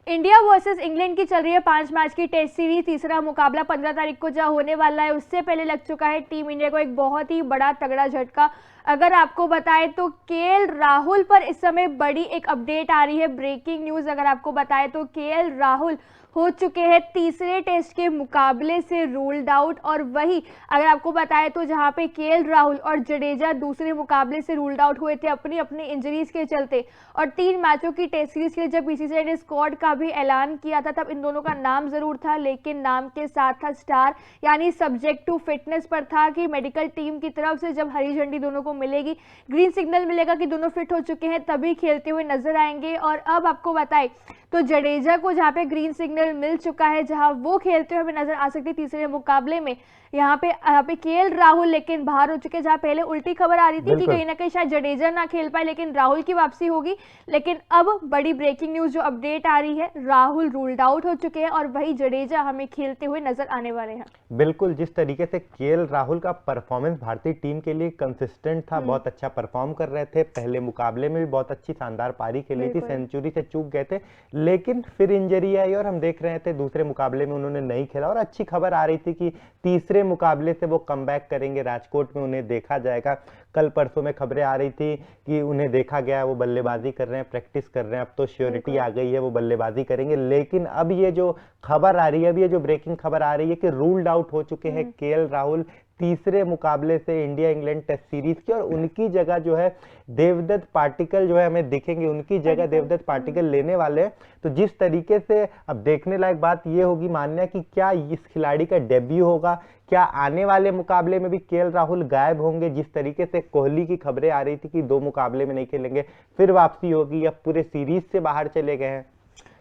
India versus England की चल रही है 5 मैच की टेस्ट सीरीज। तीसरा मुकाबला 15 तारीख को जहाँ होने वाला है, उससे पहले लग चुका है टीम इंडिया को एक बहुत ही बड़ा तगड़ा झटका। अगर आपको बताएं तो केएल राहुल पर इस समय बड़ी एक अपडेट आ रही है, ब्रेकिंग न्यूज। अगर आपको बताएं तो केएल राहुल हो चुके हैं तीसरे टेस्ट के मुकाबले से रूल्ड आउट। और वही अगर आपको बताएं तो जहां पे केएल राहुल और जडेजा दूसरे मुकाबले से रूल्ड आउट हुए थे अपनी अपनी इंजरीज के चलते, और 3 मैचों की टेस्ट सीरीज के लिए जब बीसीसीआई ने स्क्वाड का भी ऐलान किया था तब इन दोनों का नाम जरूर था, लेकिन नाम के साथ था स्टार, यानी सब्जेक्ट टू फिटनेस पर था कि मेडिकल टीम की तरफ से जब हरी झंडी दोनों को मिलेगी, ग्रीन सिग्नल मिलेगा कि दोनों फिट हो चुके हैं, तभी खेलते हुए नजर आएंगे। और अब आपको बताएं तो जडेजा को जहां पे ग्रीन सिग्नल मिल चुका है, जहां वो खेलते हुए नजर आ सकते तीसरे मुकाबले में। यहाँ पे केएल राहुल लेकिन बाहर हो चुके, जहां पहले उल्टी खबर आ रही थी कि कहीं ना कहीं शायद जडेजा ना खेल पाए लेकिन राहुल की वापसी होगी। लेकिन अब बड़ी ब्रेकिंग न्यूज जो अपडेट आ रही है, राहुल रूल्ड आउट हो चुके हैं और वही जडेजा हमें खेलते हुए नजर आने वाले हैं। बिल्कुल, जिस तरीके से केएल राहुल का परफॉर्मेंस भारतीय टीम के लिए कंसिस्टेंट था, बहुत अच्छा परफॉर्म कर रहे थे, पहले मुकाबले में भी बहुत अच्छी शानदार पारी खेली थी, सेंचुरी से चूक गए थे, लेकिन फिर इंजरी आई और हम देख रहे थे दूसरे मुकाबले में उन्होंने नहीं खेला। और अच्छी खबर आ रही थी कि तीसरे मुकाबले से वो कमबैक करेंगे, राजकोट में उन्हें देखा जाएगा। कल परसों में खबरें आ रही थी कि उन्हें देखा गया वो बल्लेबाजी कर रहे हैं, प्रैक्टिस कर रहे हैं, अब तो श्योरिटी आ गई है वो बल्लेबाजी करेंगे। लेकिन अब ये जो खबर आ रही है, अब ये जो ब्रेकिंग खबर आ रही है कि रूल्ड आउट हो चुके हैं केएल राहुल तीसरे मुकाबले से इंडिया इंग्लैंड टेस्ट सीरीज की, और उनकी जगह जो है देवदत्त पाटिकल जो है हमें दिखेंगे, उनकी जगह देवदत्त पाटिकल लेने वाले हैं। तो जिस तरीके से अब देखने लायक बात ये होगी मान्या कि क्या इस खिलाड़ी का डेब्यू होगा, क्या आने वाले मुकाबले में भी केएल राहुल गायब होंगे। जिस तरीके से कोहली की खबरें आ रही थी कि 2 मुकाबले में नहीं खेलेंगे, फिर वापसी होगी, या पूरे सीरीज से बाहर चले गए हैं।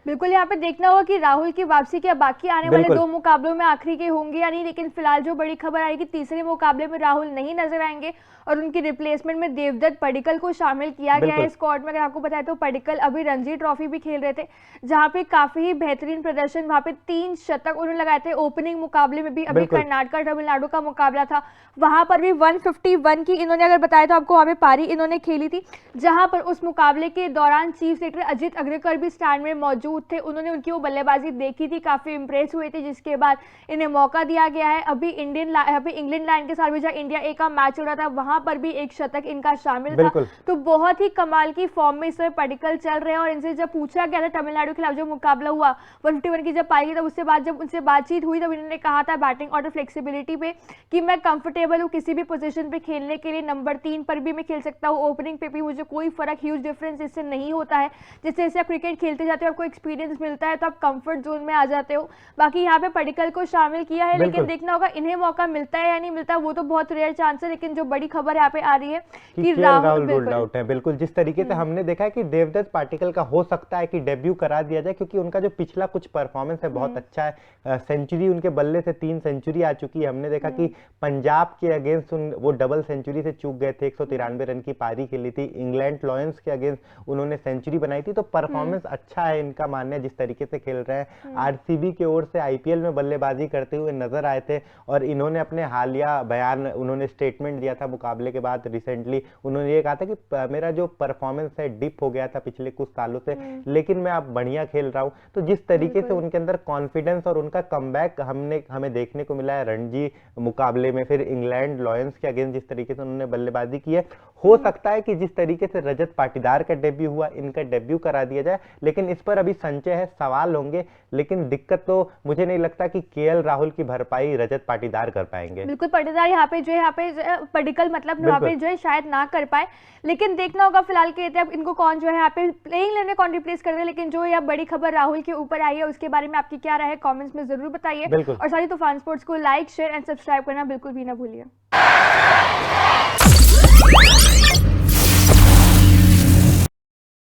बिल्कुल, यहाँ पे देखना होगा कि राहुल की वापसी क्या बाकी आने वाले 2 मुकाबलों में आखिरी के होंगे या नहीं। लेकिन फिलहाल जो बड़ी खबर आई कि तीसरे मुकाबले में राहुल नहीं नजर आएंगे और उनकी रिप्लेसमेंट में देवदत्त पडिक्कल को शामिल किया गया है स्क्वाड में। अगर आपको बताया तो पडिक्कल अभी रणजी ट्रॉफी भी खेल रहे थे, जहां पे काफी ही बेहतरीन प्रदर्शन, वहां पे 3 शतक उन्होंने लगाए थे। ओपनिंग मुकाबले में भी अभी कर्नाटक तमिलनाडु का मुकाबला था, वहां पर भी 151 की इन्होंने अगर बताया तो आपको वहां पे पारी इन्होंने खेली थी, जहां पर उस मुकाबले के दौरान चीफ सेक्रेटरी अजित अग्रकर भी स्टैंड में मौजूद थे। उन्होंने उनकी वो बल्लेबाजी देखी थी, काफी इंप्रेस हुए थे, जिसके बाद इन्हें मौका दिया गया है। अभी इंग्लैंड लाइन के साथ भी जहां इंडिया ए का मैच चल रहा था, वहां पर भी एक शतक इनका शामिल था। तो बहुत ही कमाल की फॉर्म में इस समय पडिक्कल चल रहे हैं। और इनसे जब पूछा गया था तमिलनाडु के खिलाफ जो मुकाबला हुआ 151 की जब पाई गई, तब उससे बाद जब उनसे बातचीत हुई तब इन्होंने कहा था बैटिंग ऑर्डर फ्लेक्सिबिलिटी पे कि मैं कंफर्टेबल हूँ किसी भी पोजीशन पे खेलने के लिए, नंबर 3 पर भी मैं खेल सकता हूँ, ओपनिंग पे भी मुझे कोई फर्क ह्यूज डिफरेंस इससे नहीं होता है। जैसे जैसे आप क्रिकेट खेलते जाते हो आपको एक्सपीरियंस मिलता है तो आप कंफर्ट जोन में आ जाते हो। बाकी यहाँ पे पडिक्कल को शामिल किया है, लेकिन देखना होगा इन्हें मौका मिलता है या नहीं मिलता, वो तो बहुत रेयर चांस है। लेकिन जो बड़ी खबर यहाँ पे आ रही है कि राहुल रूल्ड आउट है। बिल्कुल, जिस तरीके से हमने देखा है कि देवदत्त पाटिक्कल का हो सकता है कि डेब्यू करा दिया जाए, क्योंकि उनका जो पिछला कुछ परफॉर्मेंस है बहुत अच्छा है। सेंचुरी उनके बल्ले से 3 सेंचुरी आ चुकी है। हमने देखा कि पंजाब के अगेंस्ट वो डबल सेंचुरी से चूक गए थे, 193 रन की पारी खेली थी। इंग्लैंड लॉयंस के अगेंस्ट उन्होंने सेंचुरी बनाई थी। तो परफॉर्मेंस अच्छा है इनका मानना, जिस तरीके से खेल रहे हैं। आरसीबी की ओर से आईपीएल में बल्लेबाजी करते हुए नजर आए थे, और इन्होंने अपने हालिया बयान, उन्होंने स्टेटमेंट दिया था मुकाबले के बाद रिसेंटली। उन्होंने ये कहा था कि मेरा जो परफॉर्मेंस है डिप हो गया था पिछले कुछ सालों से, लेकिन मैं अब बढ़िया खेल रहा हूं। तो जिस तरीके से उनके अंदर कॉन्फिडेंस और उनका कमबैक हमें देखने को मिला है रणजी मुकाबले में, फिर इंग्लैंड लॉयंस के अगेंस्ट जिस तरीके से उन्होंने बल्लेबाजी की है, हो सकता है कि जिस तरीके से रजत पाटीदार का डेब्यू हुआ, इनका डेब्यू करा दिया जाए। लेकिन इस पर अभी संचय है, सवाल होंगे, लेकिन दिक्कत तो मुझे नहीं लगता कि केएल राहुल की भरपाई रजत पाटीदार कर पाएंगे। बिल्कुल, पाटीदार यहाँ पे पडिक्कल मतलब यहाँ पे जो है शायद ना कर पाए, लेकिन देखना होगा फिलहाल के अब इनको कौन जो है यहाँ पे प्लेइंग लेने कौन रिप्लेस कर दे। लेकिन जो यह बड़ी खबर राहुल के ऊपर आई है उसके बारे में आपकी क्या राय है, कमेंट्स में जरूर बताइए। और सारी तूफान स्पोर्ट्स को लाइक, शेयर एंड सब्सक्राइब करना बिल्कुल भी ना भूलिए।